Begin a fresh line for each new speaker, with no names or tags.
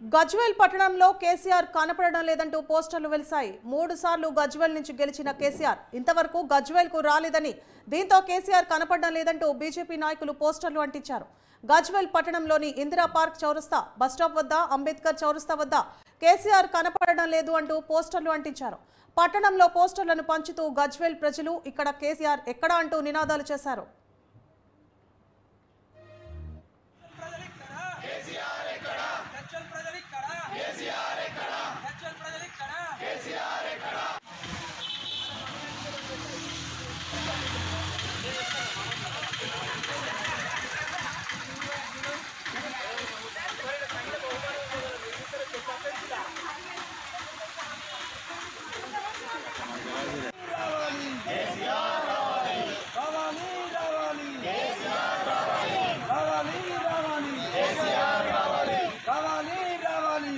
గజ్వేల్ పట్టణంలో కేసీఆర్ కనపడడం లేదంటూ పోస్టర్లు వెలిశాయి. 3 సార్లు గజ్వేల్ నుంచి గెలిచిన కేసీఆర్ ఇంతవరకు గజ్వేల్ కు రాలేదని, దీంతో కేసీఆర్ కనపడడం లేదంటూ బీజేపీ నాయకులు పోస్టర్లు అంటించారు. గజ్వేల్ పట్టణంలోని ఇందిరా పార్క్ చౌరస్తా, బస్టాప్ వద్ద, అంబేద్కర్ చౌరస్తా వద్ద కేసీఆర్ కనపడడం లేదు అంటూ పోస్టర్లు అంటించారు. పట్టణంలో పోస్టర్లను పంచుతూ గజ్వేల్ ప్రజలు ఇక్కడ కేసీఆర్ ఎక్కడా అంటూ నినాదాలు చేశారు.
రావాలి